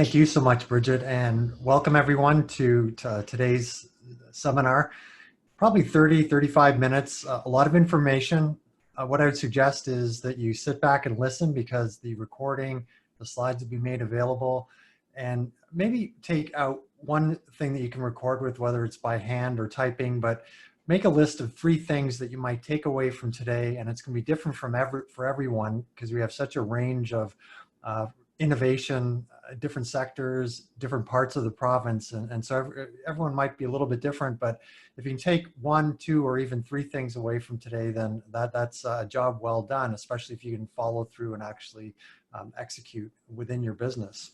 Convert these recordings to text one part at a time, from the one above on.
Thank you so much, Bridget, and welcome everyone to today's seminar. Probably 30, 35 minutes, a lot of information. What I would suggest is that you sit back and listen because the recording, the slides will be made available, and maybe take out one thing that you can record with, whether it's by hand or typing, but make a list of 3 things that you might take away from today, and it's going to be different for everyone because we have such a range of innovation, different sectors, different parts of the province. And so everyone might be a little bit different, but if you can take 1, 2, or even 3 things away from today, then that's a job well done, especially if you can follow through and actually execute within your business.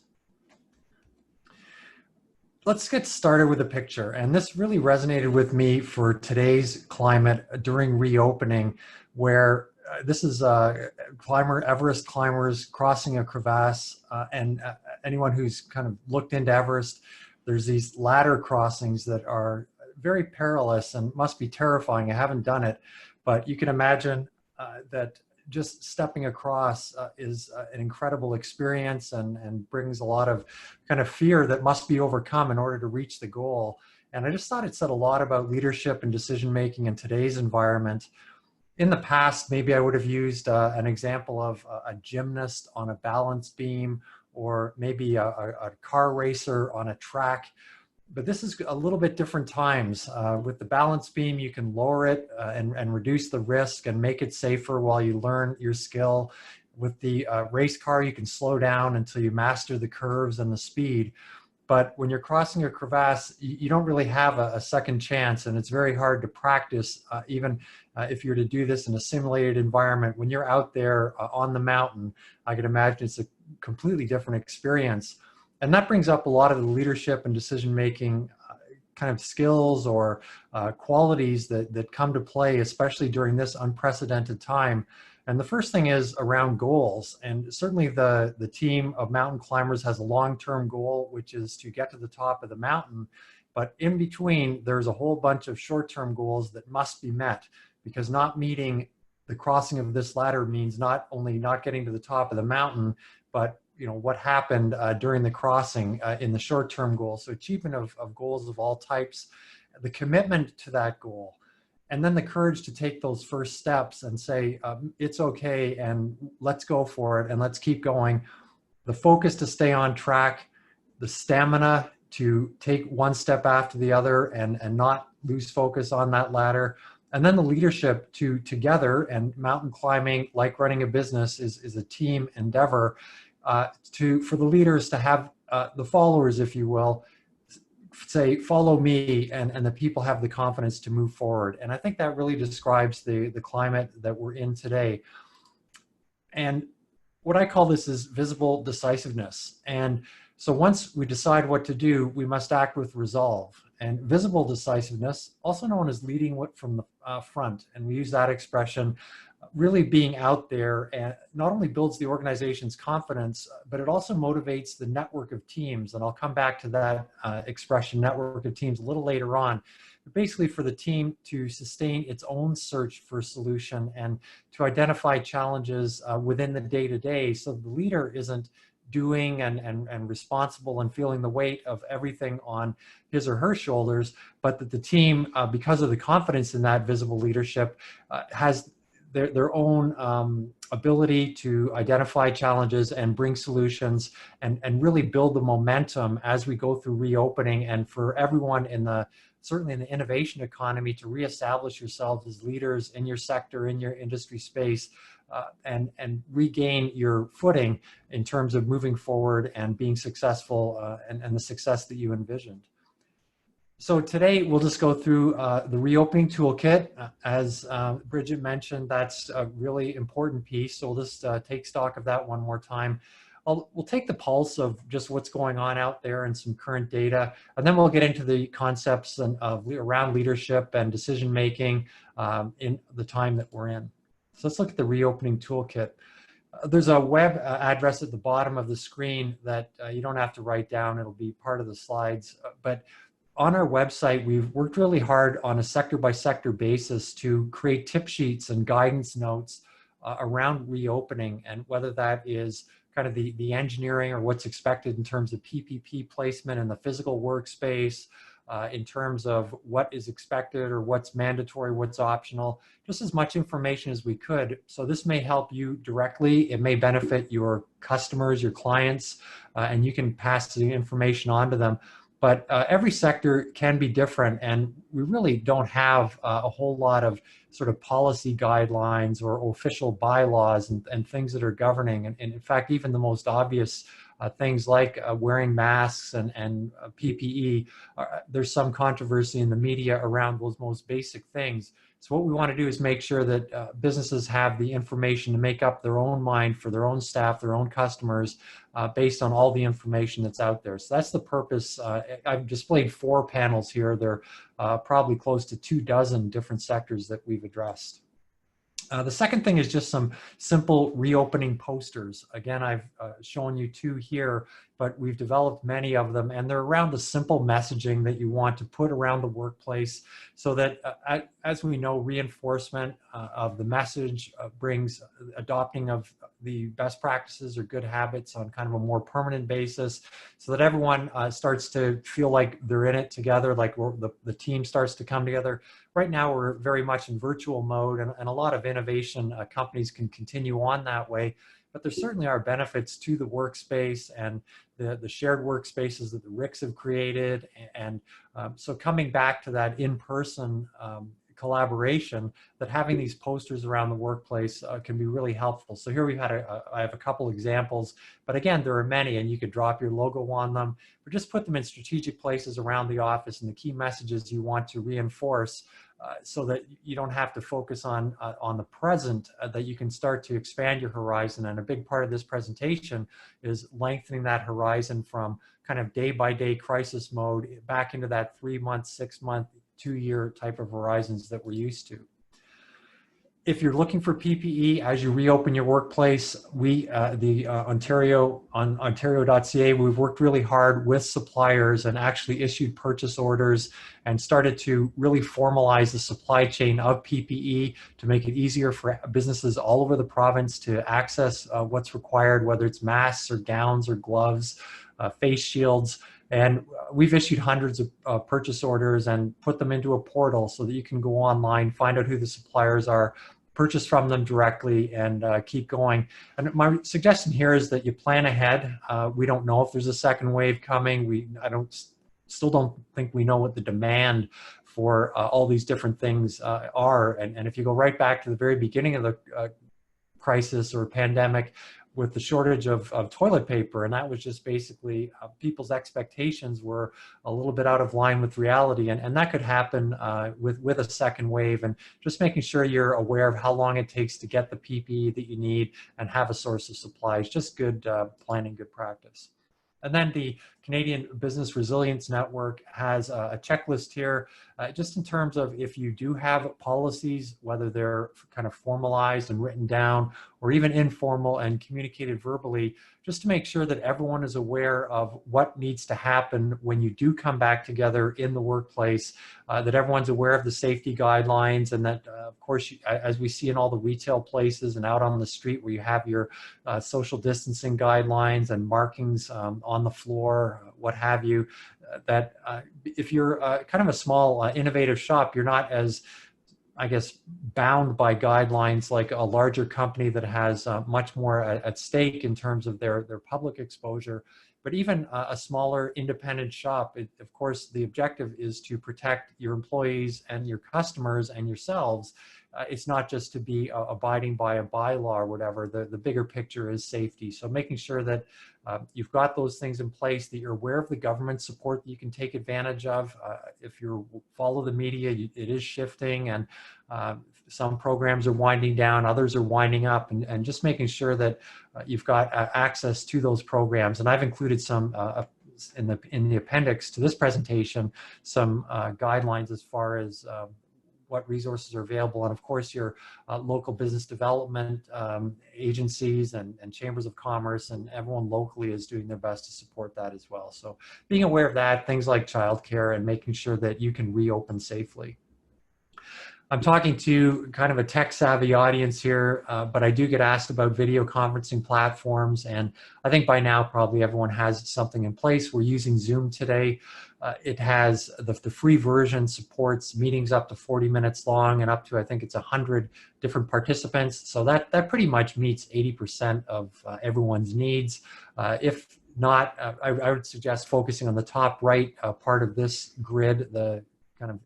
Let's get started with a picture. And this really resonated with me for today's climate during reopening, where this is Everest climbers crossing a crevasse, and anyone who's kind of looked into Everest, there's these ladder crossings that are very perilous and must be terrifying. I haven't done it, but you can imagine that just stepping across is an incredible experience and brings a lot of kind of fear that must be overcome in order to reach the goal. And I just thought it said a lot about leadership and decision making in today's environment. In the past, maybe I would have used an example of a gymnast on a balance beam, or maybe a car racer on a track. But this is a little bit different times. With the balance beam, you can lower it and reduce the risk and make it safer while you learn your skill. With the race car, you can slow down until you master the curves and the speed. But when you're crossing a crevasse, you don't really have a second chance, and it's very hard to practice, even if you're to do this in a simulated environment. When you're out there on the mountain, I can imagine it's a completely different experience. And that brings up a lot of the leadership and decision-making kind of skills or qualities that come to play, especially during this unprecedented time. And the first thing is around goals. And certainly the team of mountain climbers has a long-term goal, which is to get to the top of the mountain. But in between, there's a whole bunch of short-term goals that must be met, because not meeting the crossing of this ladder means not only not getting to the top of the mountain, but what happened during the crossing in the short-term goal. So achievement of goals of all types, the commitment to that goal, and then the courage to take those first steps and say, it's okay, and let's go for it, and let's keep going. The focus to stay on track, the stamina to take one step after the other and not lose focus on that ladder. And then the leadership to together, and mountain climbing, like running a business, is a team endeavor, for the leaders to have the followers, if you will, say, follow me, and the people have the confidence to move forward. And I think that really describes the climate that we're in today. And what I call this is visible decisiveness. And so once we decide what to do, we must act with resolve. And visible decisiveness, also known as leading from the front, and we use that expression, really being out there, and not only builds the organization's confidence, but it also motivates the network of teams. And I'll come back to that expression, network of teams, a little later on. But basically for the team to sustain its own search for a solution and to identify challenges within the day-to-day, so the leader isn't doing and responsible and feeling the weight of everything on his or her shoulders, but that the team, because of the confidence in that visible leadership, has their own ability to identify challenges and bring solutions and really build the momentum as we go through reopening, and for everyone certainly in the innovation economy, to reestablish yourselves as leaders in your sector, in your industry space, and regain your footing in terms of moving forward and being successful and the success that you envisioned. So today we'll just go through the reopening toolkit. As Bridget mentioned, that's a really important piece. So we'll just take stock of that one more time. We'll take the pulse of just what's going on out there and some current data, and then we'll get into the concepts around leadership and decision making in the time that we're in. So let's look at the reopening toolkit. There's a web address at the bottom of the screen that you don't have to write down. It'll be part of the slides. But on our website, we've worked really hard on a sector-by-sector basis to create tip sheets and guidance notes around reopening, and whether that is kind of the engineering or what's expected in terms of PPP placement in the physical workspace, in terms of what is expected or what's mandatory, what's optional, just as much information as we could. So this may help you directly. It may benefit your customers, your clients, and you can pass the information on to them. But every sector can be different, and we really don't have a whole lot of sort of policy guidelines or official bylaws and things that are governing. And in fact, even the most obvious things like wearing masks and PPE, there's some controversy in the media around those most basic things. So what we want to do is make sure that businesses have the information to make up their own mind for their own staff, their own customers, based on all the information that's out there. So that's the purpose. I've displayed 4 panels here. There are probably close to 24 different sectors that we've addressed. The second thing is just some simple reopening posters. Again, I've shown you 2 here, but we've developed many of them, and they're around the simple messaging that you want to put around the workplace so that, as we know, reinforcement of the message brings adopting of the best practices or good habits on kind of a more permanent basis, so that everyone starts to feel like they're in it together, like the team starts to come together. Right now, we're very much in virtual mode, and a lot of innovation companies can continue on that way. But there certainly are benefits to the workspace and the shared workspaces that the RICs have created. And so coming back to that in-person collaboration, that having these posters around the workplace can be really helpful. So here I have a couple examples, but again, there are many, and you could drop your logo on them, or just put them in strategic places around the office and the key messages you want to reinforce, so that you don't have to focus on the present, that you can start to expand your horizon. And a big part of this presentation is lengthening that horizon from kind of day-by-day crisis mode back into that 3-month, 6-month, 2-year type of horizons that we're used to. If you're looking for PPE as you reopen your workplace, we, Ontario.ca, we've worked really hard with suppliers and actually issued purchase orders and started to really formalize the supply chain of PPE to make it easier for businesses all over the province to access what's required, whether it's masks or gowns or gloves, face shields. And we've issued hundreds of purchase orders and put them into a portal so that you can go online, find out who the suppliers are, purchase from them directly, and keep going. And my suggestion here is that you plan ahead. We don't know if there's a second wave coming. Still don't think we know what the demand for all these different things are. And if you go right back to the very beginning of the crisis or pandemic, with the shortage of toilet paper, and that was just basically people's expectations were a little bit out of line with reality, and that could happen with a second wave. And just making sure you're aware of how long it takes to get the PPE that you need and have a source of supply is just good planning, good practice. And then the Canadian Business Resilience Network has a checklist here, just in terms of if you do have policies, whether they're kind of formalized and written down, or even informal and communicated verbally, just to make sure that everyone is aware of what needs to happen when you do come back together in the workplace, that everyone's aware of the safety guidelines, and that, of course, as we see in all the retail places and out on the street where you have your social distancing guidelines and markings on the floor, what have you, that if you're kind of a small innovative shop, you're not as, I guess, bound by guidelines like a larger company that has much more at stake in terms of their public exposure. But even a smaller independent shop, of course, the objective is to protect your employees and your customers and yourselves. It's not just to be abiding by a bylaw or whatever. The bigger picture is safety. So making sure that you've got those things in place, that you're aware of the government support that you can take advantage of. If you follow the media, it is shifting, and some programs are winding down, others are winding up, and just making sure that you've got access to those programs. And I've included some in the appendix to this presentation, some guidelines as far as what resources are available. And of course, your local business development agencies and chambers of commerce and everyone locally is doing their best to support that as well. So being aware of that, things like childcare, and making sure that you can reopen safely. I'm talking to kind of a tech savvy audience here, but I do get asked about video conferencing platforms. And I think by now, probably everyone has something in place. We're using Zoom today. It has the free version supports meetings up to 40 minutes long and up to, I think it's 100 different participants. So that pretty much meets 80% of everyone's needs. If not, I would suggest focusing on the top right part of this grid, the kind of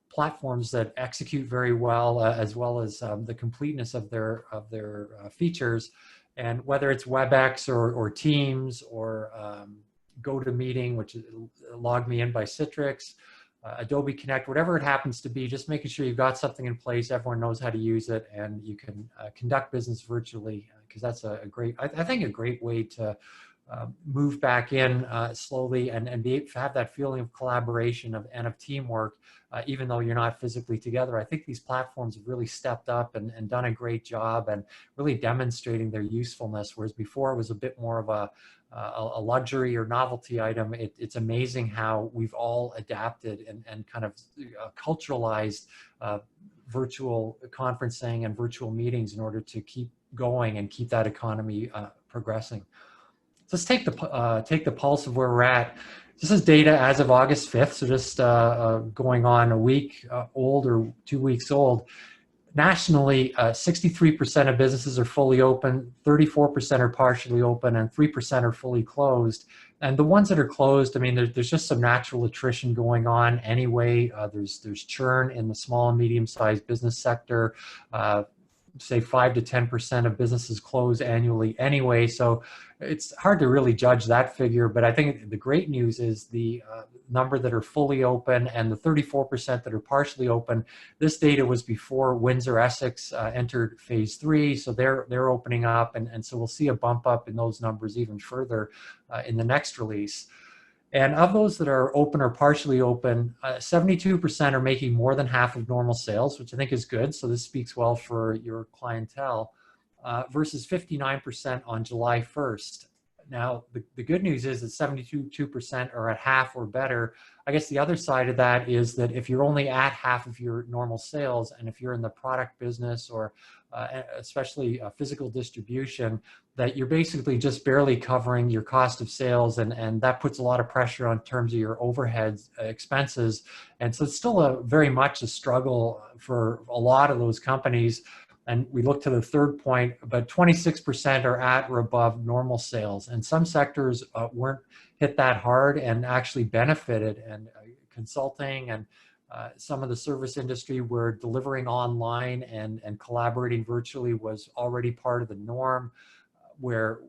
platforms that execute very well, as well as the completeness of their features. And whether it's WebEx or Teams or GoToMeeting, which is Log Me In by Citrix, Adobe Connect, whatever it happens to be, just making sure you've got something in place, everyone knows how to use it, and you can conduct business virtually, because that's a great, I think a great way to move back in slowly and have that feeling of collaboration and of teamwork, even though you're not physically together. I think these platforms have really stepped up and done a great job and really demonstrating their usefulness, whereas before it was a bit more of a luxury or novelty item. It's amazing how we've all adapted and kind of culturalized virtual conferencing and virtual meetings in order to keep going and keep that economy progressing. Let's take the pulse of where we're at. This is data as of August 5th, so just going on a week old or 2 weeks old. Nationally, 63% of businesses are fully open, 34% are partially open, and 3% are fully closed. And the ones that are closed, I mean, there's just some natural attrition going on anyway. There's churn in the small and medium-sized business sector. Say 5 to 10% of businesses close annually anyway. So it's hard to really judge that figure, but I think the great news is the number that are fully open and the 34% that are partially open. This data was before Windsor Essex entered phase 3, so they're opening up, and so we'll see a bump up in those numbers even further in the next release. And of those that are open or partially open, 72% are making more than half of normal sales, which I think is good. So this speaks well for your clientele, versus 59% on July 1st. Now, the good news is that 72% are at half or better. I guess the other side of that is that if you're only at half of your normal sales, and if you're in the product business or especially physical distribution, that you're basically just barely covering your cost of sales, and that puts a lot of pressure on terms of your overhead expenses. And so it's still very much a struggle for a lot of those companies. And we look to the third point, but 26% are at or above normal sales. And some sectors weren't hit that hard and actually benefited. And consulting and some of the service industry where delivering online and collaborating virtually was already part of the norm, where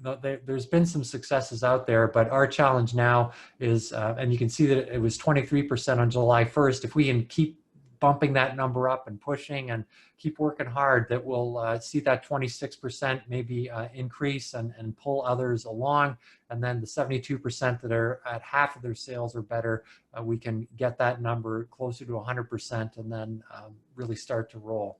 there's been some successes out there, but our challenge now is, and you can see that it was 23% on July 1st. If we can keep bumping that number up and pushing and keep working hard, that we'll see that 26% maybe increase and pull others along. And then the 72% that are at half of their sales or better, we can get that number closer to 100% and then really start to roll.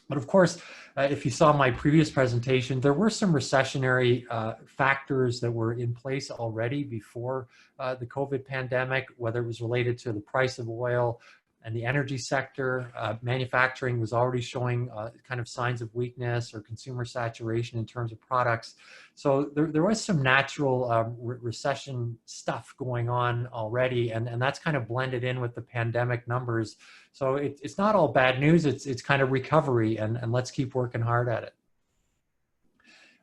But of course, if you saw my previous presentation, there were some recessionary factors that were in place already before the COVID pandemic, whether it was related to the price of oil and the energy sector. Manufacturing was already showing kind of signs of weakness or consumer saturation in terms of products. So there was some natural recession stuff going on already, and that's kind of blended in with the pandemic numbers. So it's not all bad news, it's kind of recovery, and let's keep working hard at it.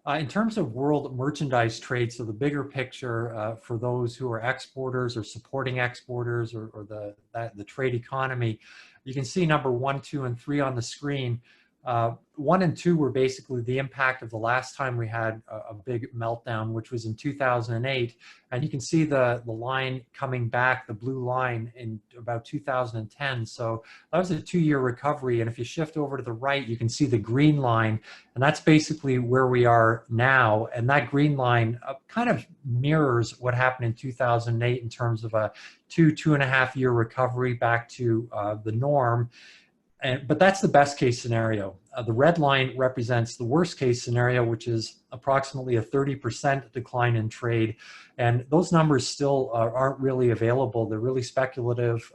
In terms of world merchandise trade, so the bigger picture for those who are exporters or supporting exporters or the trade economy, you can see number 1, 2, and 3 on the screen. 1 and 2 were basically the impact of the last time we had a big meltdown, which was in 2008. And you can see the line coming back, the blue line, in about 2010. So that was a 2-year recovery. And if you shift over to the right, you can see the green line. And that's basically where we are now. And that green line kind of mirrors what happened in 2008 in terms of a 2.5 year recovery back to the norm. But that's the best case scenario. The red line represents the worst case scenario, which is approximately a 30% decline in trade. And those numbers still aren't really available. They're really speculative.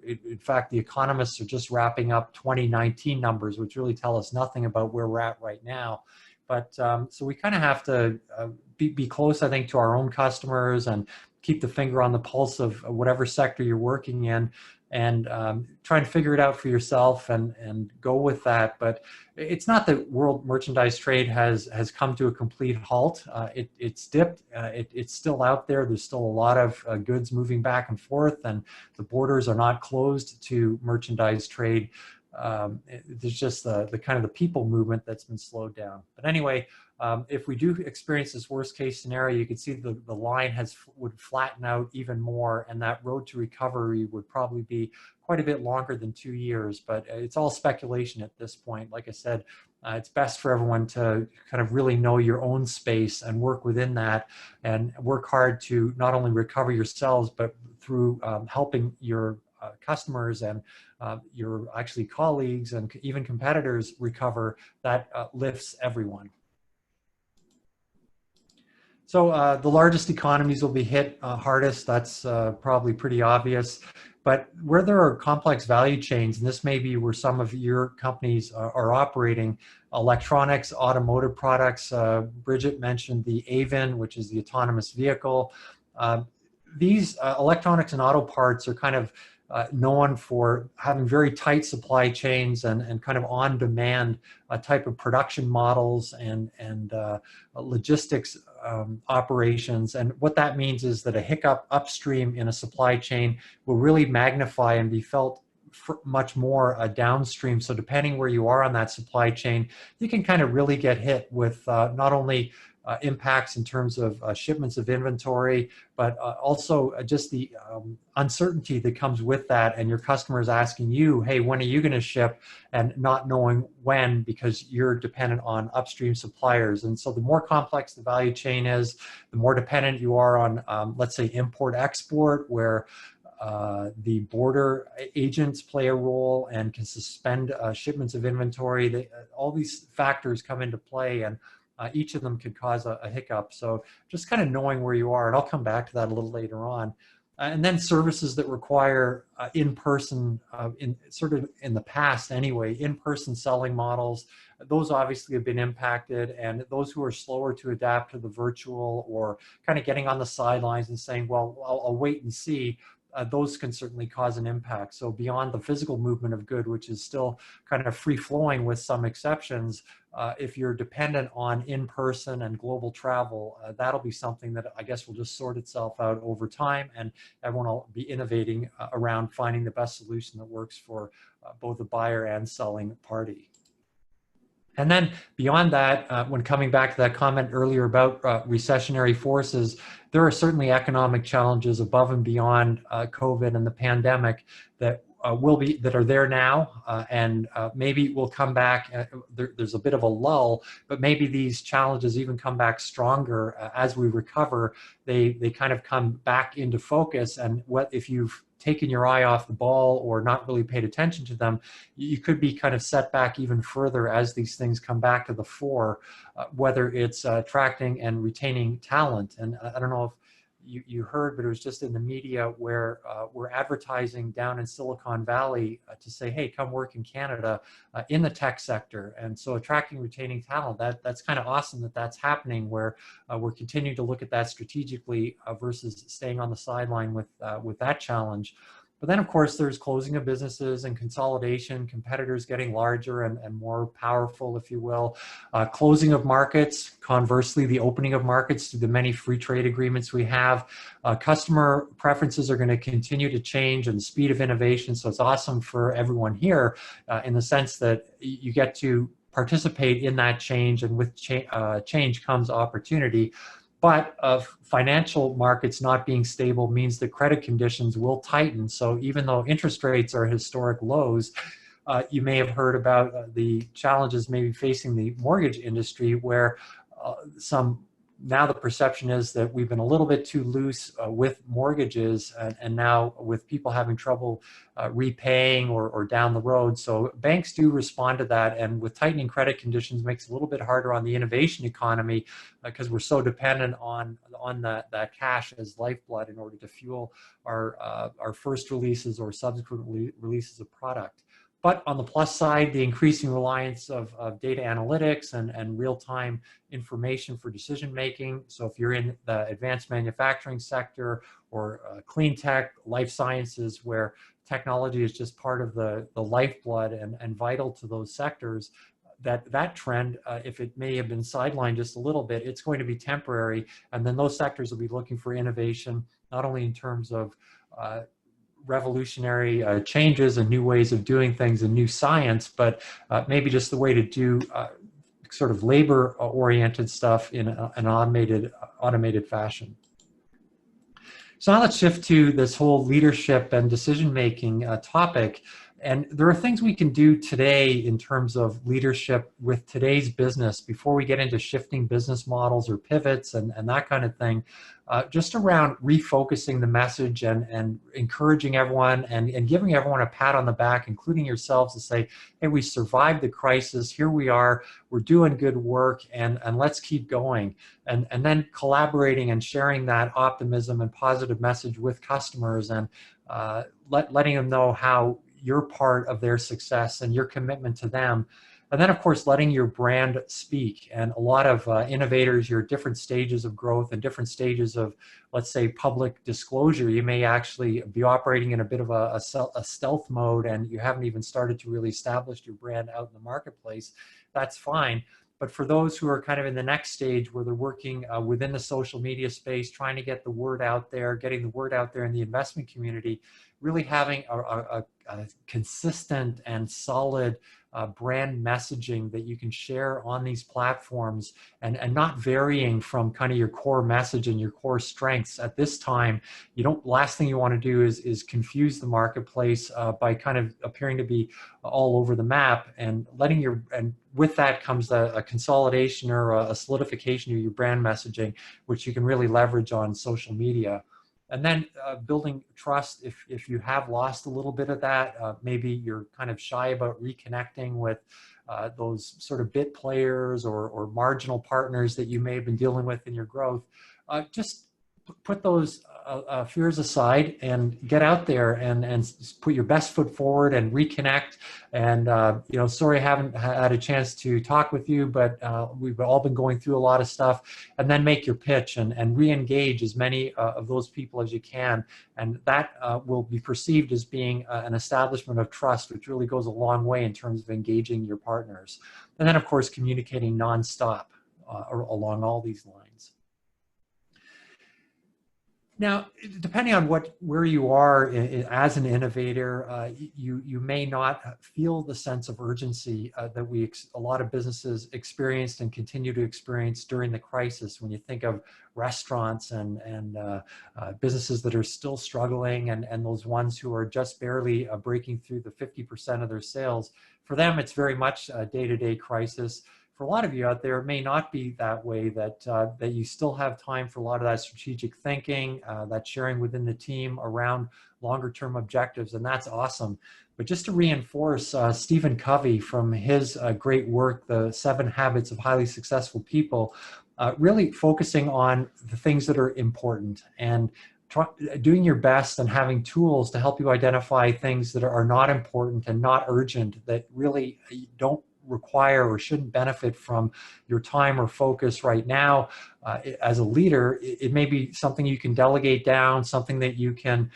In fact, the economists are just wrapping up 2019 numbers, which really tell us nothing about where we're at right now. But so we kind of have to be close, I think, to our own customers and keep the finger on the pulse of whatever sector you're working in, and try and figure it out for yourself and go with that. But it's not that world merchandise trade has come to a complete halt. It's dipped. It's still out there. There's still a lot of goods moving back and forth, and the borders are not closed to merchandise trade. There's just the kind of the people movement that's been slowed down. But anyway, if we do experience this worst case scenario, you can see the line would flatten out even more, and that road to recovery would probably be quite a bit longer than 2 years. But it's all speculation at this point. Like I said, it's best for everyone to kind of really know your own space and work within that, and work hard to not only recover yourselves, but through helping your customers and your actually colleagues and even competitors recover. That lifts everyone. So the largest economies will be hit hardest. That's probably pretty obvious. But where there are complex value chains, and this may be where some of your companies are operating, electronics, automotive products. Bridget mentioned the AVIN, which is the autonomous vehicle. These electronics and auto parts are kind of known for having very tight supply chains and kind of on-demand type of production models and logistics operations. And what that means is that a hiccup upstream in a supply chain will really magnify and be felt much more downstream. So depending where you are on that supply chain, you can kind of really get hit with not only impacts in terms of shipments of inventory, but also just the uncertainty that comes with that, and your customers asking you, hey, when are you going to ship, and not knowing when because you're dependent on upstream suppliers. And so the more complex the value chain is, the more dependent you are on, let's say, import-export, where the border agents play a role and can suspend shipments of inventory. All these factors come into play, and each of them could cause a hiccup. So just kind of knowing where you are, and I'll come back to that a little later on. And then services that require in-person, in the past anyway, in-person selling models, those obviously have been impacted, and those who are slower to adapt to the virtual or kind of getting on the sidelines and saying, well, I'll wait and see, those can certainly cause an impact. So beyond the physical movement of good, which is still kind of free-flowing with some exceptions, if you're dependent on in-person and global travel, that'll be something that I guess will just sort itself out over time, and everyone will be innovating around finding the best solution that works for both the buyer and selling party. And then beyond that, when coming back to that comment earlier about recessionary forces, there are certainly economic challenges above and beyond COVID and the pandemic that that are there now, and maybe will come back. There's a bit of a lull, but maybe these challenges even come back stronger as we recover. They kind of come back into focus, and what if you've taken your eye off the ball or not really paid attention to them, you could be kind of set back even further as these things come back to the fore, whether it's attracting and retaining talent. And I don't know if you heard, but it was just in the media where we're advertising down in Silicon Valley to say, hey, come work in Canada in the tech sector. And so attracting, retaining talent, that's kind of awesome that that's happening, where we're continuing to look at that strategically versus staying on the sideline with that challenge. But then, of course, there's closing of businesses and consolidation, competitors getting larger and more powerful, if you will. Closing of markets, conversely, the opening of markets through the many free trade agreements we have. Customer preferences are going to continue to change, and the speed of innovation. So it's awesome for everyone here in the sense that you get to participate in that change, and with change comes opportunity. But financial markets not being stable means that credit conditions will tighten. So even though interest rates are historic lows, you may have heard about the challenges maybe facing the mortgage industry, where some now the perception is that we've been a little bit too loose with mortgages, and now with people having trouble repaying or down the road. So banks do respond to that, and with tightening credit conditions makes it a little bit harder on the innovation economy because we're so dependent on that cash as lifeblood in order to fuel our first releases or subsequent releases of product. But on the plus side, the increasing reliance of data analytics and real-time information for decision making. So if you're in the advanced manufacturing sector or clean tech, life sciences, where technology is just part of the lifeblood and vital to those sectors, that trend, if it may have been sidelined just a little bit, it's going to be temporary. And then those sectors will be looking for innovation, not only in terms of revolutionary changes and new ways of doing things and new science, but maybe just the way to do sort of labor-oriented stuff in an automated fashion. So now let's shift to this whole leadership and decision-making topic. And there are things we can do today in terms of leadership with today's business before we get into shifting business models or pivots and that kind of thing, just around refocusing the message and encouraging everyone and giving everyone a pat on the back, including yourselves, to say, hey, we survived the crisis, here we are, we're doing good work, and let's keep going. And then collaborating and sharing that optimism and positive message with customers and letting them know how you're part of their success and your commitment to them. And then, of course, letting your brand speak. And a lot of innovators, you're at different stages of growth and different stages of, let's say, public disclosure. You may actually be operating in a bit of a stealth mode, and you haven't even started to really establish your brand out in the marketplace. That's fine. But for those who are kind of in the next stage where they're working within the social media space, trying to get the word out there, getting the word out there in the investment community, really having a consistent and solid brand messaging that you can share on these platforms and not varying from kind of your core message and your core strengths at this time. Last thing you want to do is confuse the marketplace by kind of appearing to be all over the map, and and with that comes a consolidation or a solidification of your brand messaging, which you can really leverage on social media. And then building trust, if you have lost a little bit of that, maybe you're kind of shy about reconnecting with those sort of bit players or marginal partners that you may have been dealing with in your growth, just put those fears aside and get out there and put your best foot forward and reconnect. And sorry I haven't had a chance to talk with you, but we've all been going through a lot of stuff. And then make your pitch and re-engage as many of those people as you can, and that will be perceived as being an establishment of trust, which really goes a long way in terms of engaging your partners. And then, of course, communicating nonstop along all these lines. Now, depending on where you are as an innovator, you may not feel the sense of urgency that a lot of businesses experienced and continue to experience during the crisis. When you think of restaurants and businesses that are still struggling and those ones who are just barely breaking through the 50% of their sales, for them it's very much a day-to-day crisis. For a lot of you out there, it may not be that way, that you still have time for a lot of that strategic thinking, that sharing within the team around longer term objectives, and that's awesome. But just to reinforce Stephen Covey from his great work, The 7 Habits of Highly Successful People, really focusing on the things that are important and doing your best and having tools to help you identify things that are not important and not urgent, that really don't require or shouldn't benefit from your time or focus right now. As a leader, it may be something you can delegate down, something that you can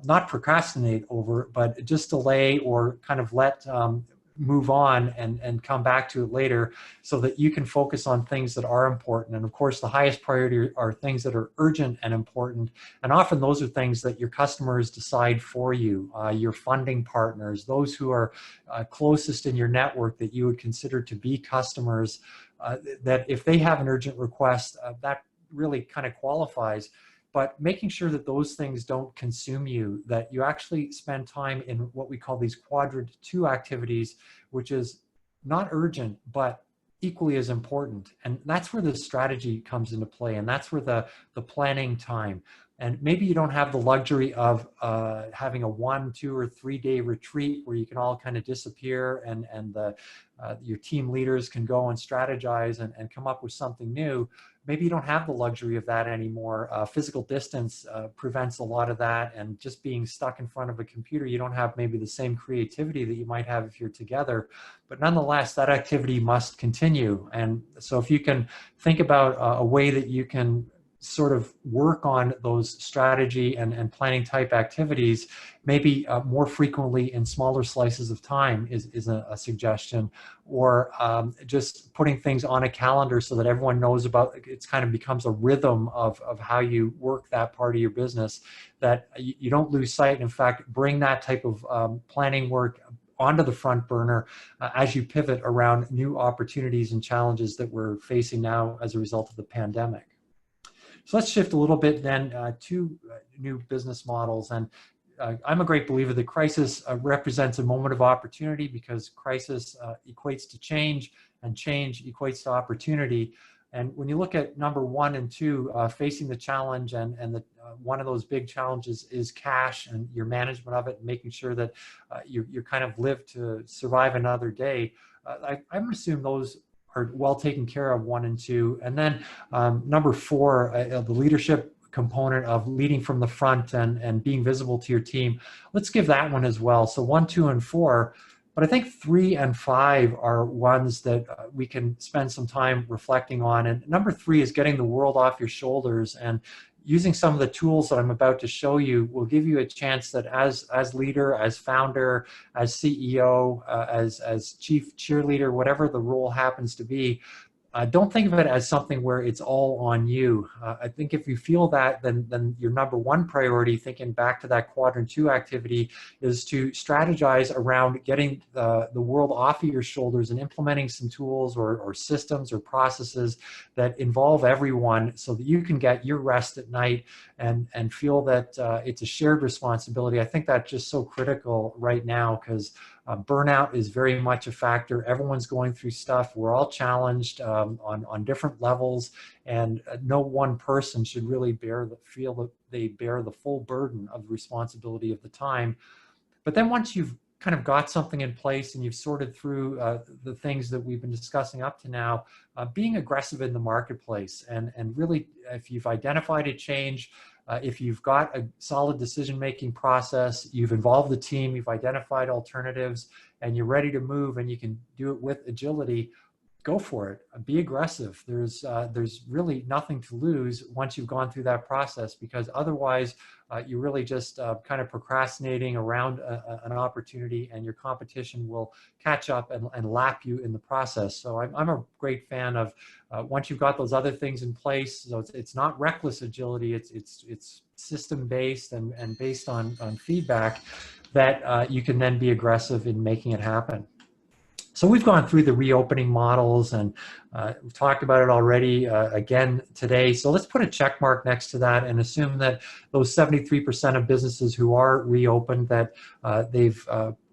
not procrastinate over, but just delay or kind of let move on and come back to it later, so that you can focus on things that are important. And of course, the highest priority are things that are urgent and important. And often those are things that your customers decide for you, your funding partners, those who are closest in your network that you would consider to be customers, that if they have an urgent request, that really kind of qualifies. But making sure that those things don't consume you, that you actually spend time in what we call these quadrant 2 activities, which is not urgent, but equally as important. And that's where the strategy comes into play. And that's where the planning time. And maybe you don't have the luxury of having a 1, 2, or 3 day retreat where you can all kind of disappear and your team leaders can go and strategize and come up with something new. Maybe you don't have the luxury of that anymore. Physical distance prevents a lot of that, and just being stuck in front of a computer, you don't have maybe the same creativity that you might have if you're together. But nonetheless, that activity must continue. And so if you can think about a way that you can sort of work on those strategy and planning type activities, maybe more frequently in smaller slices of time is a suggestion, or just putting things on a calendar so that everyone knows about it. It's kind of becomes a rhythm of how you work that part of your business, that you don't lose sight. In fact, bring that type of planning work onto the front burner as you pivot around new opportunities and challenges that we're facing now as a result of the pandemic. So let's shift a little bit then to new business models. And I'm a great believer that crisis represents a moment of opportunity, because crisis equates to change, and change equates to opportunity. And when you look at number 1 and 2, facing the challenge, and one of those big challenges is cash and your management of it, and making sure that you kind of live to survive another day. I'm going to assume those are well taken care of, 1 and 2. And then number 4, the leadership component of leading from the front and being visible to your team. Let's give that one as well. So 1, 2, and 4. But I think 3 and 5 are ones that we can spend some time reflecting on. And number 3 is getting the world off your shoulders, and using some of the tools that I'm about to show you will give you a chance that as leader, as founder, as CEO, as chief cheerleader, whatever the role happens to be, don't think of it as something where it's all on you. I think if you feel that, then your number 1 priority, thinking back to that quadrant 2 activity, is to strategize around getting the world off of your shoulders and implementing some tools or systems or processes that involve everyone, so that you can get your rest at night and feel that it's a shared responsibility. I think that's just so critical right now, because burnout is very much a factor. Everyone's going through stuff. We're all challenged on different levels, and no one person should really feel that they bear the full burden of the responsibility of the time. But then once you've kind of got something in place and you've sorted through the things that we've been discussing up to now, being aggressive in the marketplace, and really, if you've identified a change, if you've got a solid decision-making process, you've involved the team, you've identified alternatives, and you're ready to move, and you can do it with agility, go for it. Be aggressive. There's really nothing to lose once you've gone through that process, because otherwise you're really just kind of procrastinating around an opportunity, and your competition will catch up and lap you in the process. So I'm a great fan of once you've got those other things in place. So it's not reckless agility. It's system-based and based on feedback, that you can then be aggressive in making it happen. So we've gone through the reopening models, and we've talked about it already again today. So let's put a check mark next to that and assume that those 73% of businesses who are reopened, that they've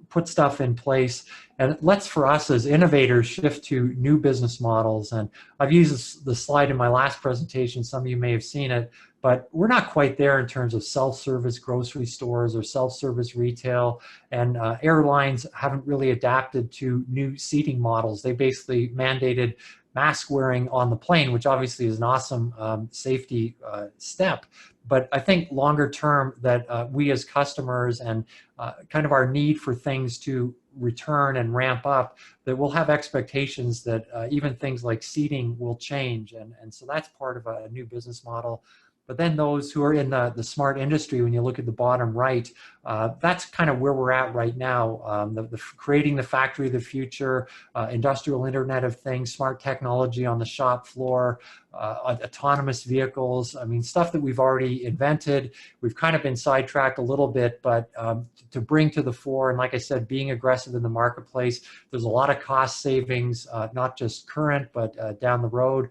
put stuff in place. And let's, for us as innovators, shift to new business models. And I've used the slide in my last presentation. Some of you may have seen it, but we're not quite there in terms of self-service grocery stores or self-service retail. And airlines haven't really adapted to new seating models. They basically mandated mask wearing on the plane, which obviously is an awesome safety step. But I think longer term, that we as customers and kind of our need for things to return and ramp up, that we'll have expectations that even things like seating will change. And so that's part of a new business model. But then those who are in the smart industry, when you look at the bottom right, that's kind of where we're at right now. Creating the factory of the future, industrial Internet of Things, smart technology on the shop floor, autonomous vehicles. I mean, stuff that we've already invented. We've kind of been sidetracked a little bit, but to bring to the fore, and like I said, being aggressive in the marketplace, there's a lot of cost savings, not just current, but down the road.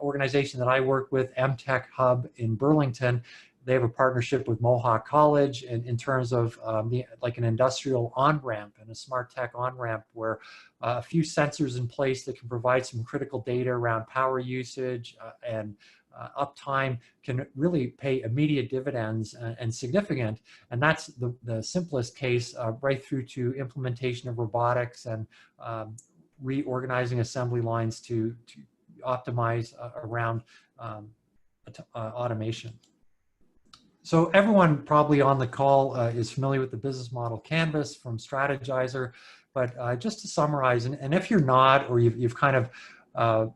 Organization that I work with, MTech Hub in Burlington, They have a partnership with Mohawk College in terms of like an industrial on-ramp and a smart tech on-ramp where a few sensors in place that can provide some critical data around power usage and uptime can really pay immediate dividends and significant. And that's the simplest case, right through to implementation of robotics and reorganizing assembly lines to optimize around automation. So everyone probably on the call is familiar with the business model canvas from Strategizer, but just to summarize, and if you're not, or you've kind of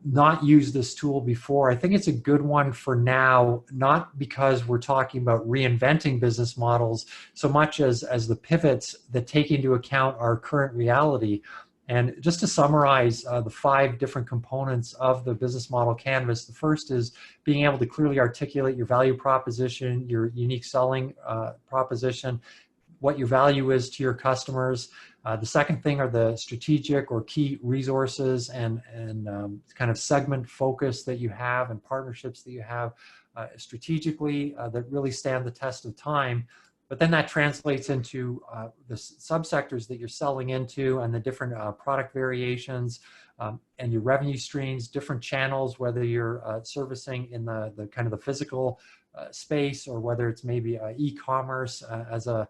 not used this tool before, I think it's a good one for now, not because we're talking about reinventing business models so much as the pivots that take into account our current reality. And just to summarize the 5 different components of the business model canvas, the first is being able to clearly articulate your value proposition, your unique selling proposition, what your value is to your customers. The second thing are the strategic or key resources and kind of segment focus that you have and partnerships that you have strategically that really stand the test of time. But then that translates into the subsectors that you're selling into and the different product variations and your revenue streams, different channels, whether you're servicing in the kind of the physical space or whether it's maybe e-commerce as a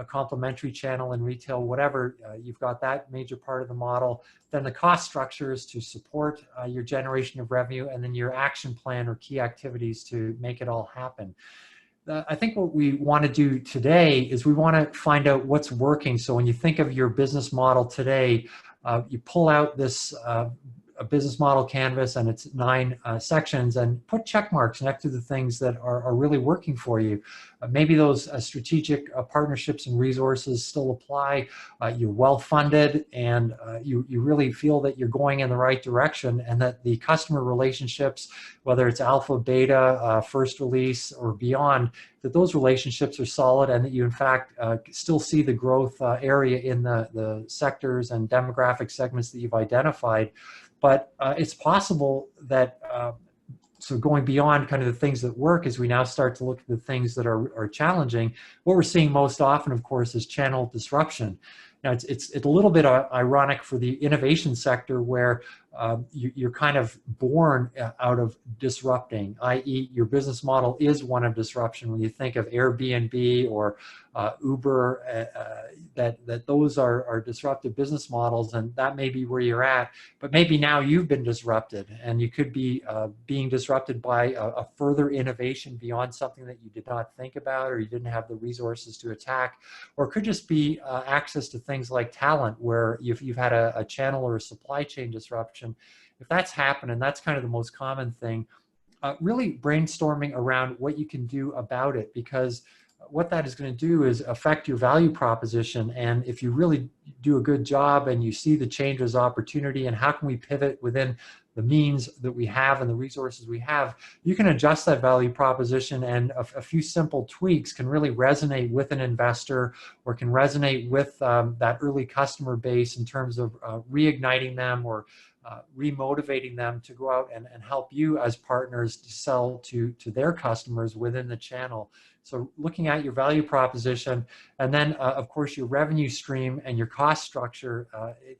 complementary channel in retail, whatever, you've got that major part of the model. Then the cost structures to support your generation of revenue, and then your action plan or key activities to make it all happen. I think what we want to do today is we want to find out what's working. So when you think of your business model today, you pull out this a business model canvas and it's 9 sections, and put check marks next to the things that are really working for you. Maybe those strategic partnerships and resources still apply. You're well funded and you really feel that you're going in the right direction, and that the customer relationships, whether it's alpha, beta, first release or beyond, that those relationships are solid, and that you in fact still see the growth area in the sectors and demographic segments that you've identified. But it's possible that, so going beyond kind of the things that work, as we now start to look at the things that are challenging, what we're seeing most often, of course, is channel disruption. Now, it's a little bit ironic for the innovation sector where you're kind of born out of disrupting, i.e. your business model is one of disruption. When you think of Airbnb or Uber, that those are disruptive business models, and that may be where you're at, but maybe now you've been disrupted, and you could be being disrupted by a further innovation beyond something that you did not think about or you didn't have the resources to attack, or it could just be access to things like talent, where you've had a channel or a supply chain disruption. If that's happened, and that's kind of the most common thing, really brainstorming around what you can do about it, because what that is going to do is affect your value proposition. And if you really do a good job and you see the change as opportunity and how can we pivot within the means that we have and the resources we have, you can adjust that value proposition, and a few simple tweaks can really resonate with an investor or can resonate with that early customer base in terms of reigniting them or remotivating them to go out and help you as partners to sell to their customers within the channel. So looking at your value proposition, and then of course your revenue stream and your cost structure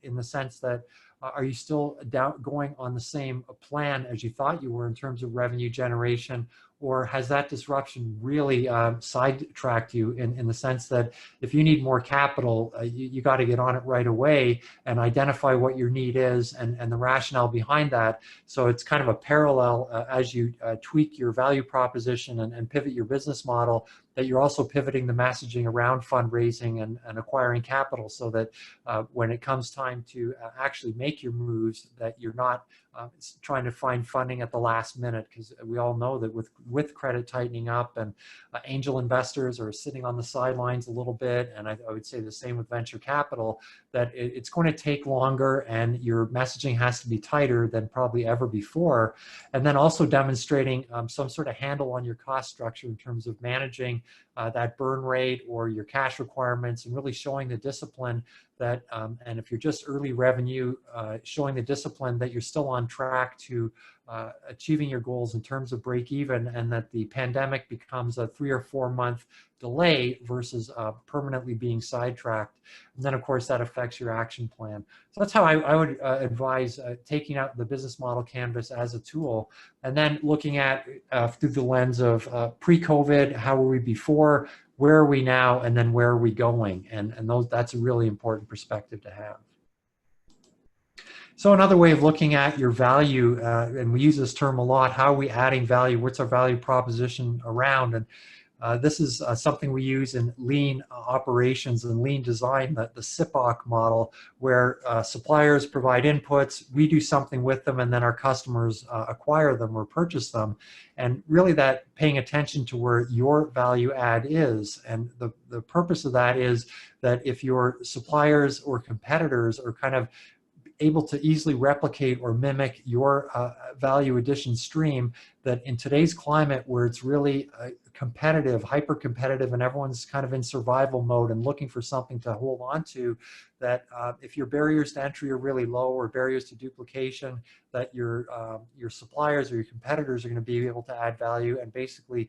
in the sense that are you still going on the same plan as you thought you were in terms of revenue generation, or has that disruption really sidetracked you in the sense that if you need more capital, you got to get on it right away and identify what your need is and the rationale behind that. So it's kind of a parallel as you tweak your value proposition and pivot your business model, that you're also pivoting the messaging around fundraising and acquiring capital, so that when it comes time to actually make your moves, that you're not trying to find funding at the last minute, because we all know that with credit tightening up and angel investors are sitting on the sidelines a little bit, and I would say the same with venture capital, that it's going to take longer and your messaging has to be tighter than probably ever before. And then also demonstrating some sort of handle on your cost structure in terms of managing that burn rate or your cash requirements, and really showing the discipline that, and if you're just early revenue, showing the discipline that you're still on track to achieving your goals in terms of break even, and that the pandemic becomes a 3 or 4 month delay versus permanently being sidetracked. And then of course that affects your action plan. So that's how I would advise taking out the business model canvas as a tool, and then looking at through the lens of pre-COVID, how were we before, where are we now, and then where are we going? And that's a really important perspective to have. So another way of looking at your value, and we use this term a lot, how are we adding value? What's our value proposition around? And this is something we use in lean operations and lean design, the CBRN model, where suppliers provide inputs, we do something with them, and then our customers acquire them or purchase them. And really that paying attention to where your value add is. And the purpose of that is that if your suppliers or competitors are kind of able to easily replicate or mimic your value addition stream, that in today's climate where it's really competitive, hyper competitive, and everyone's kind of in survival mode and looking for something to hold on to, that if your barriers to entry are really low or barriers to duplication, that your suppliers or your competitors are going to be able to add value and basically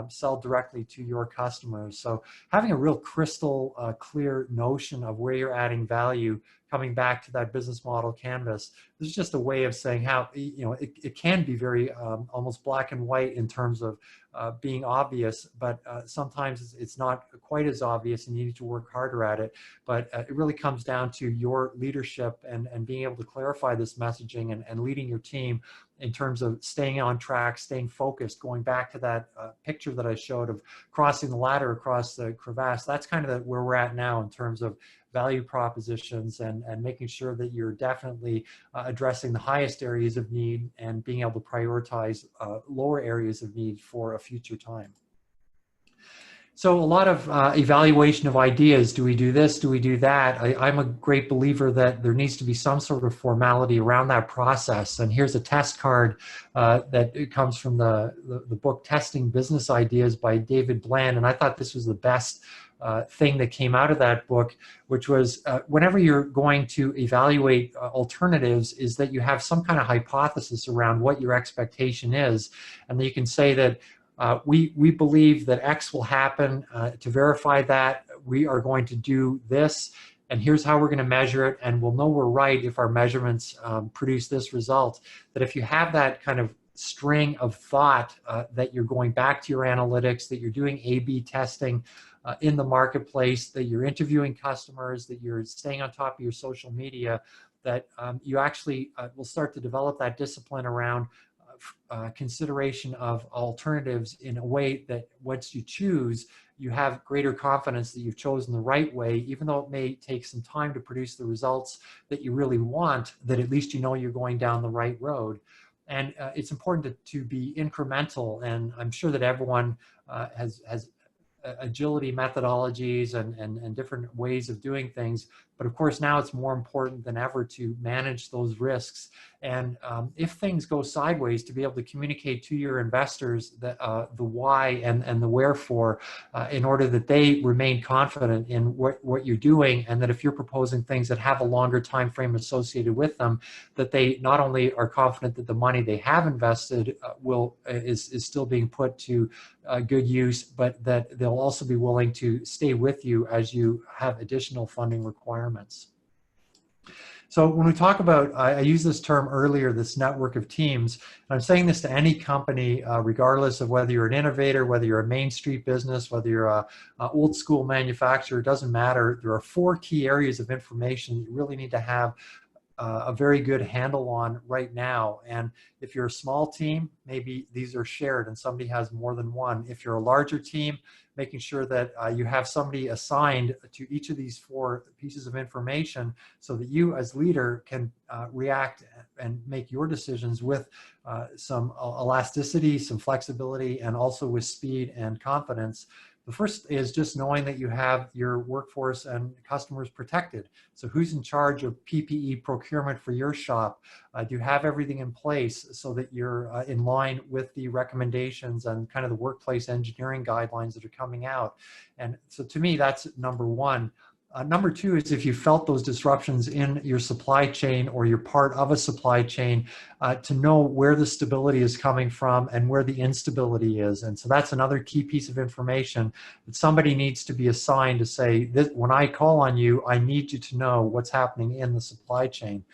sell directly to your customers. So having a real crystal clear notion of where you're adding value, coming back to that business model canvas, this is just a way of saying how, it can be very almost black and white in terms of being obvious, but sometimes it's not quite as obvious and you need to work harder at it. But it really comes down to your leadership and being able to clarify this messaging and leading your team in terms of staying on track, staying focused, going back to that picture that I showed of crossing the ladder across the crevasse. That's kind of where we're at now in terms of value propositions and making sure that you're definitely addressing the highest areas of need and being able to prioritize lower areas of need for a future time. So a lot of evaluation of ideas. Do we do this? Do we do that? I'm a great believer that there needs to be some sort of formality around that process. And here's a test card that comes from the book Testing Business Ideas by David Bland. And I thought this was the best thing that came out of that book, which was whenever you're going to evaluate alternatives, is that you have some kind of hypothesis around what your expectation is. And then you can say that we believe that X will happen. To verify that, we are going to do this, and here's how we're going to measure it, and we'll know we're right if our measurements produce this result. That if you have that kind of string of thought that you're going back to your analytics, that you're doing A/B testing in the marketplace, that you're interviewing customers, that you're staying on top of your social media, that you actually will start to develop that discipline around consideration of alternatives in a way that once you choose, you have greater confidence that you've chosen the right way, even though it may take some time to produce the results that you really want, that at least you know you're going down the right road. And it's important to be incremental, and I'm sure that everyone has agility methodologies and different ways of doing things. But of course, now it's more important than ever to manage those risks. And if things go sideways, to be able to communicate to your investors the why and the wherefore in order that they remain confident in what you're doing, and that if you're proposing things that have a longer time frame associated with them, that they not only are confident that the money they have invested is still being put to good use, but that they'll also be willing to stay with you as you have additional funding requirements. So when we talk about, I used this term earlier, this network of teams, and I'm saying this to any company, regardless of whether you're an innovator, whether you're a Main Street business, whether you're a old school manufacturer, it doesn't matter. There are 4 key areas of information you really need to have a very good handle on right now. And if you're a small team, maybe these are shared and somebody has more than one. If you're a larger team, making sure that you have somebody assigned to each of these 4 pieces of information so that you as leader can react and make your decisions with some elasticity, some flexibility, and also with speed and confidence. The first is just knowing that you have your workforce and customers protected. So who's in charge of PPE procurement for your shop? Do you have everything in place so that you're in line with the recommendations and kind of the workplace engineering guidelines that are coming out? And so to me, that's number one. Number two is if you felt those disruptions in your supply chain or you're part of a supply chain, to know where the stability is coming from and where the instability is. And so that's another key piece of information that somebody needs to be assigned to say, when I call on you, I need you to know what's happening in the supply chain.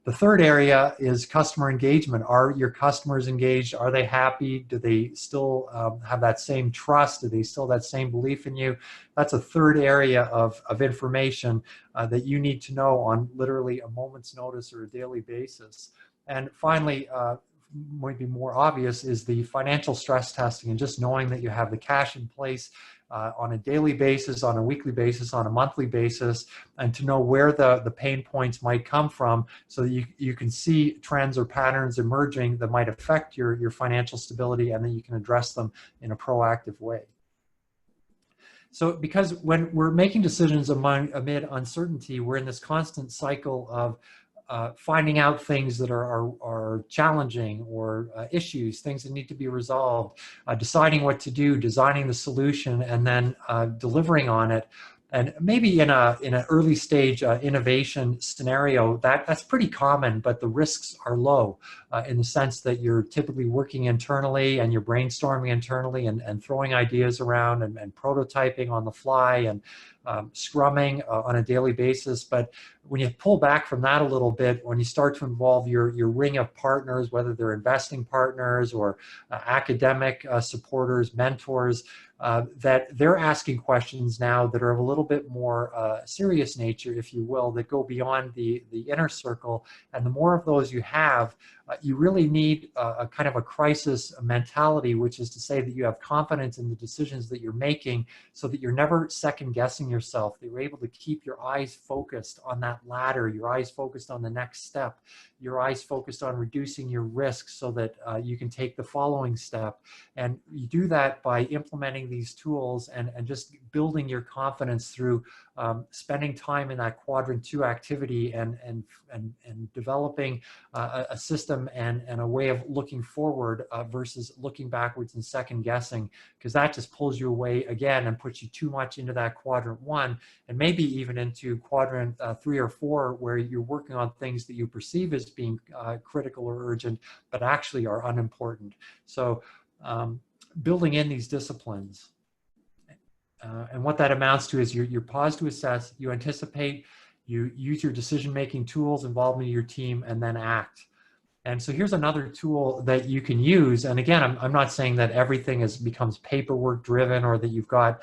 The third area is customer engagement. Are your customers engaged? Are they happy? Do they still have that same trust? Do they still have that same belief in you? That's a third area of information that you need to know on literally a moment's notice or a daily basis. And finally, might be more obvious, is the financial stress testing and just knowing that you have the cash in place on a daily basis, on a weekly basis, on a monthly basis, and to know where the pain points might come from so that you can see trends or patterns emerging that might affect your financial stability, and then you can address them in a proactive way. So because when we're making decisions amid uncertainty, we're in this constant cycle of finding out things that are challenging or issues, things that need to be resolved, deciding what to do, designing the solution, and then delivering on it. And maybe in an early stage innovation scenario, that's pretty common, but the risks are low in the sense that you're typically working internally and you're brainstorming internally and throwing ideas around and prototyping on the fly and scrumming on a daily basis. But when you pull back from that a little bit, when you start to involve your ring of partners, whether they're investing partners or academic supporters, mentors, that they're asking questions now that are of a little bit more serious nature, if you will, that go beyond the inner circle. And the more of those you have, you really need a kind of a crisis mentality, which is to say that you have confidence in the decisions that you're making so that you're never second guessing yourself, that you're able to keep your eyes focused on that ladder, your eyes focused on the next step, your eyes focused on reducing your risks so that you can take the following step. And you do that by implementing these tools and just building your confidence through spending time in that quadrant 2 activity and developing a system and a way of looking forward versus looking backwards and second guessing, because that just pulls you away again and puts you too much into that quadrant 1 and maybe even into quadrant 3 or 4, where you're working on things that you perceive as being critical or urgent, but actually are unimportant. So building in these disciplines. And what that amounts to is you pause to assess, you anticipate, you use your decision-making tools, involvement of your team, and then act. And so here's another tool that you can use. And again, I'm not saying that everything becomes paperwork driven or that you've got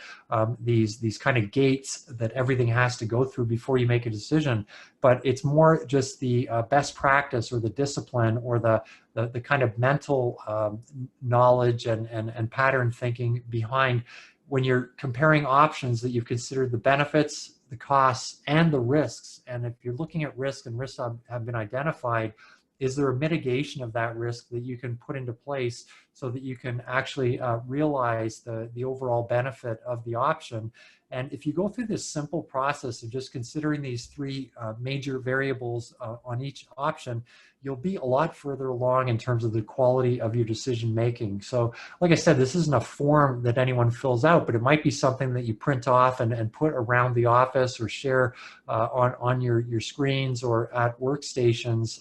these kind of gates that everything has to go through before you make a decision, but it's more just the best practice or the discipline or the kind of mental knowledge and pattern thinking behind when you're comparing options, that you've considered the benefits, the costs, and the risks. And if you're looking at risk and risks have been identified, is there a mitigation of that risk that you can put into place so that you can actually realize the overall benefit of the option? And if you go through this simple process of just considering these 3 major variables on each option, you'll be a lot further along in terms of the quality of your decision making. So like I said, this isn't a form that anyone fills out, but it might be something that you print off and put around the office or share on your screens or at workstations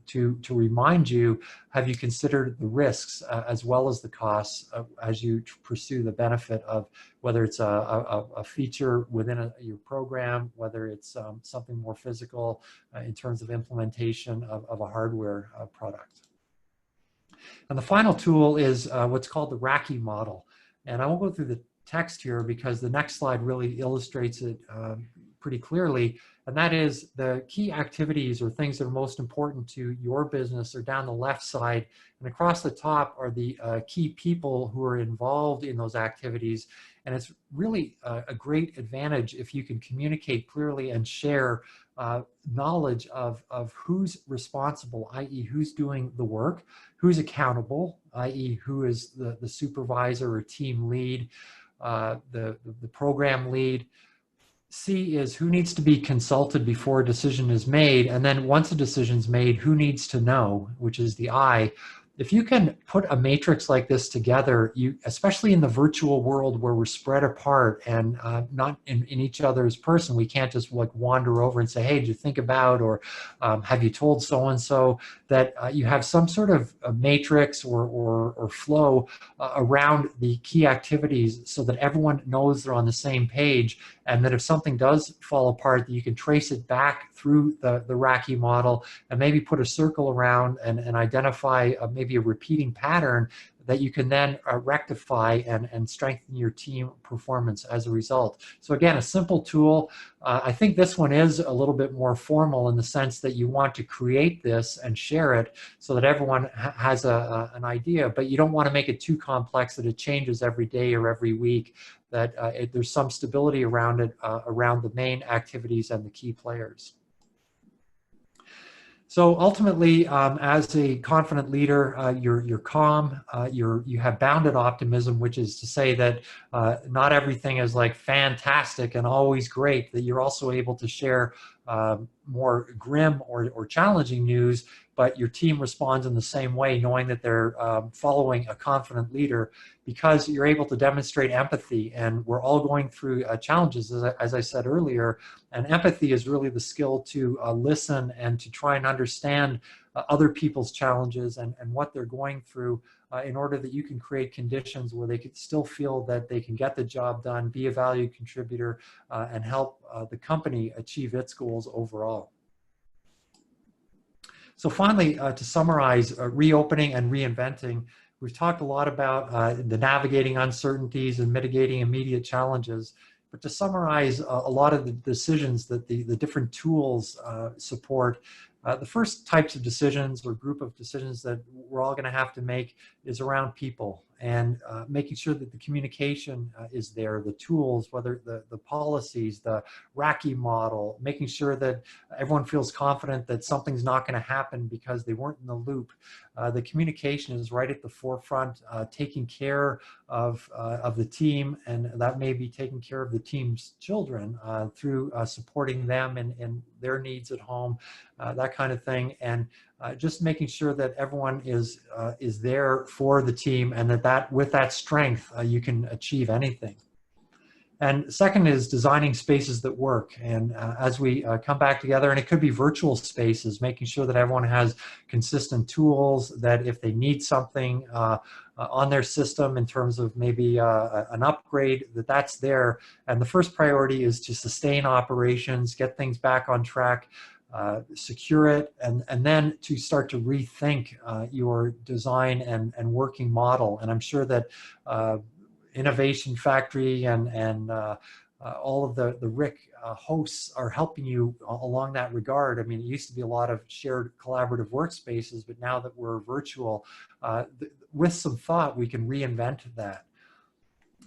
to remind you, have you considered the risks as well as the costs as you pursue the benefit of whether it's a feature within your program, whether it's something more physical in terms of implementation of a hardware product. And the final tool is what's called the RACI model. And I won't go through the text here because the next slide really illustrates it pretty clearly. And that is the key activities or things that are most important to your business are down the left side. And across the top are the key people who are involved in those activities. And it's really a great advantage if you can communicate clearly and share knowledge of who's responsible, i.e. who's doing the work, who's accountable, i.e. who is the supervisor or team lead, the program lead. C is who needs to be consulted before a decision is made. And then once a decision is made, who needs to know, which is the I. if you can put a matrix like this together, especially in the virtual world where we're spread apart and not in each other's person, we can't just like wander over and say, hey, did you think about, or have you told so-and-so, that you have some sort of a matrix or flow around the key activities so that everyone knows they're on the same page, and that if something does fall apart, that you can trace it back through the RACI model and maybe put a circle around and identify maybe a repeating pattern that you can then rectify and strengthen your team performance as a result. So again, a simple tool. I think this one is a little bit more formal in the sense that you want to create this and share it so that everyone has an idea, but you don't want to make it too complex that it changes every day or every week, that there's some stability around it, around the main activities and the key players. So ultimately, as a confident leader, you're calm, you have bounded optimism, which is to say that not everything is like fantastic and always great, that you're also able to share more grim or challenging news, but your team responds in the same way, knowing that they're following a confident leader, because you're able to demonstrate empathy. And we're all going through challenges, as I said earlier, and empathy is really the skill to listen and to try and understand other people's challenges and what they're going through in order that you can create conditions where they could still feel that they can get the job done, be a valued contributor, and help the company achieve its goals overall. So finally, to summarize, reopening and reinventing, we've talked a lot about the navigating uncertainties and mitigating immediate challenges. But to summarize a lot of the decisions that the different tools support, the first types of decisions or group of decisions that we're all going to have to make is around people, and making sure that the communication is there, the tools, whether the policies, the RACI model, making sure that everyone feels confident that something's not going to happen because they weren't in the loop. The communication is right at the forefront, taking care of the team, and that may be taking care of the team's children through supporting them and their needs at home, that kind of thing, and just making sure that everyone is there for the team, and that with that strength you can achieve anything. And second is designing spaces that work. And as we come back together, and it could be virtual spaces, making sure that everyone has consistent tools, that if they need something on their system in terms of maybe an upgrade, that's there. And the first priority is to sustain operations, get things back on track, secure it, and then to start to rethink your design and working model. And I'm sure that Innovation Factory and all of the RIC hosts are helping you along that regard. I mean, it used to be a lot of shared collaborative workspaces, but now that we're virtual, with some thought, we can reinvent that.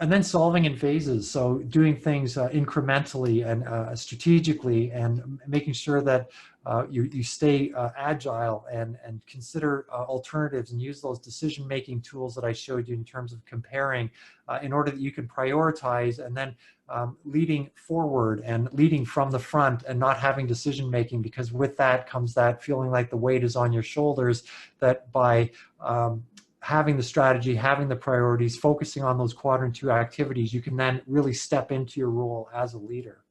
And then solving in phases, so doing things incrementally and strategically, and making sure that you stay agile and consider alternatives and use those decision-making tools that I showed you in terms of comparing in order that you can prioritize, and then leading forward and leading from the front and not having decision-making, because with that comes that feeling like the weight is on your shoulders, that by having the strategy, having the priorities, focusing on those quadrant 2 activities, you can then really step into your role as a leader.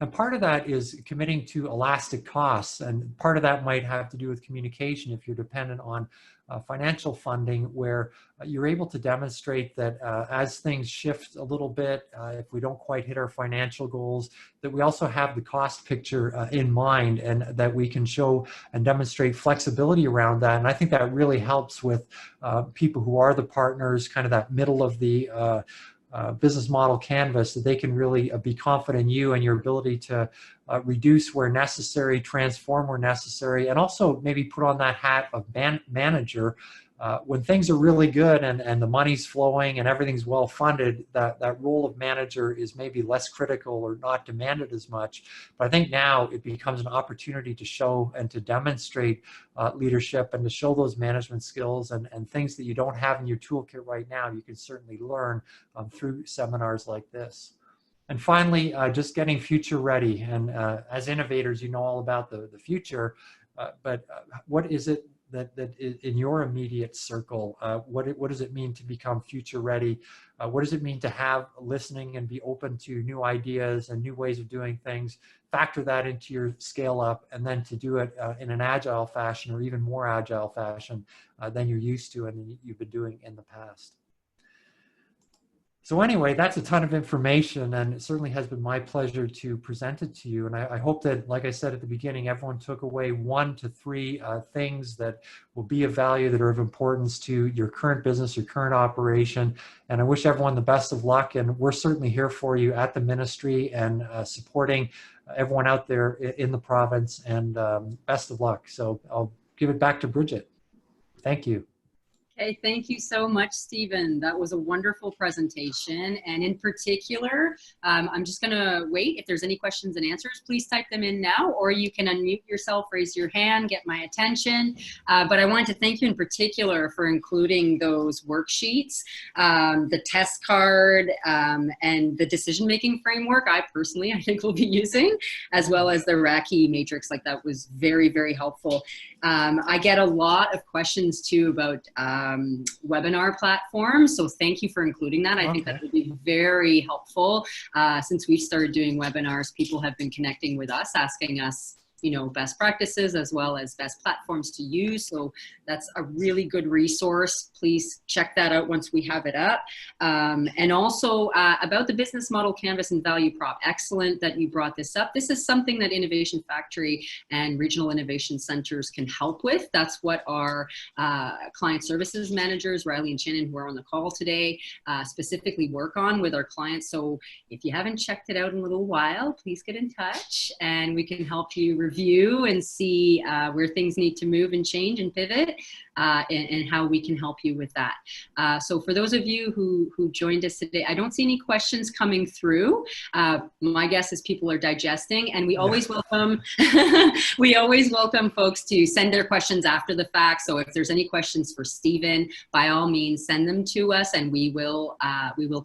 And part of that is committing to elastic costs, and part of that might have to do with communication if you're dependent on financial funding, where you're able to demonstrate that as things shift a little bit, if we don't quite hit our financial goals, that we also have the cost picture in mind, and that we can show and demonstrate flexibility around that. And I think that really helps with people who are the partners, kind of that middle of the business model canvas, that they can really be confident in you and your ability to reduce where necessary, transform where necessary, and also maybe put on that hat of manager. When things are really good and the money's flowing and everything's well funded, that role of manager is maybe less critical or not demanded as much. But I think now it becomes an opportunity to show and to demonstrate leadership and to show those management skills and things that you don't have in your toolkit right now. You can certainly learn through seminars like this. And finally, just getting future ready. And as innovators, you know all about the future, but what is it that is in your immediate circle? What does it mean to become future ready? What does it mean to have listening and be open to new ideas and new ways of doing things? Factor that into your scale up, and then to do it in an agile fashion, or even more agile fashion than you're used to and you've been doing in the past. So anyway, that's a ton of information, and it certainly has been my pleasure to present it to you. And I hope that, like I said at the beginning, everyone took away 1 to 3 things that will be of value, that are of importance to your current business, your current operation. And I wish everyone the best of luck. And we're certainly here for you at the ministry and supporting everyone out there in the province. And best of luck. So I'll give it back to Bridget. Thank you. Okay, thank you so much, Stephen. That was a wonderful presentation. And in particular, I'm just going to wait. If there's any questions and answers, please type them in now, or you can unmute yourself, raise your hand, get my attention. But I wanted to thank you in particular for including those worksheets, the test card, and the decision-making framework I think will be using, as well as the RACI matrix. Like, that was very, very helpful. I get a lot of questions too about webinar platforms, so thank you for including that. I think that would be very helpful. Since we've started doing webinars, people have been connecting with us, asking us, you know, best practices as well as best platforms to use. So that's a really good resource. Please check that out once we have it up. And also about the business model canvas and value prop. Excellent that you brought this up. This is something that Innovation Factory and regional innovation centers can help with. That's what our client services managers, Riley and Shannon, who are on the call today, specifically work on with our clients. So if you haven't checked it out in a little while, please get in touch and we can help you review and see where things need to move and change and pivot, and how we can help you with that. So for those of you who joined us today, I don't see any questions coming through. My guess is people are digesting, and we always welcome we always welcome folks to send their questions after the fact. So if there's any questions for Stephen, by all means send them to us, and we will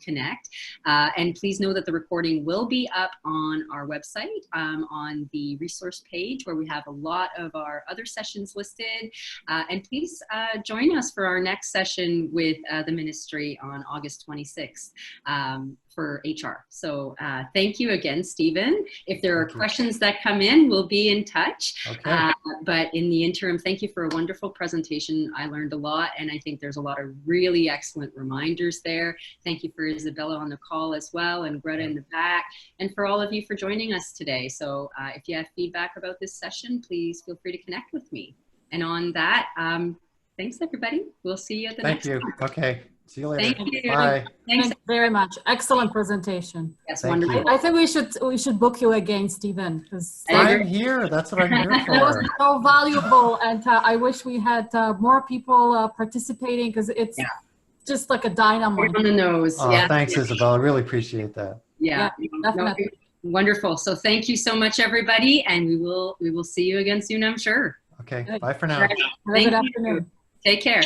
connect. And please know that the recording will be up on our website, on the resource page, where we have a lot of our other sessions listed. And please join us for our next session with the ministry on August 26th for HR. So thank you again, Stephen. If there are questions that come in, we'll be in touch. Okay. But in the interim, thank you for a wonderful presentation. I learned a lot, and I think there's a lot of really excellent reminders there. Thank you for Isabella on the call as well, and Greta in the back, and for all of you for joining us today. So if you have feedback about this session, please feel free to connect with me. And on that, thanks everybody. We'll see you at the next one. Thank you. Okay. See you later. Thank you. Bye. Thanks very much. Excellent presentation. Yes, Thank wonderful. you. I think we should book you again, Stephen. I'm here. That's what I'm here That was for. so valuable, and I wish we had more people participating, because it's just like a dynamite. On the nose. Oh, Yeah. thanks, Isabel. I really appreciate that. Yeah. Definitely. Wonderful. So thank you so much, everybody, and we will see you again soon, I'm sure. Okay. Bye for now. Have a Thank good you. afternoon. Take care.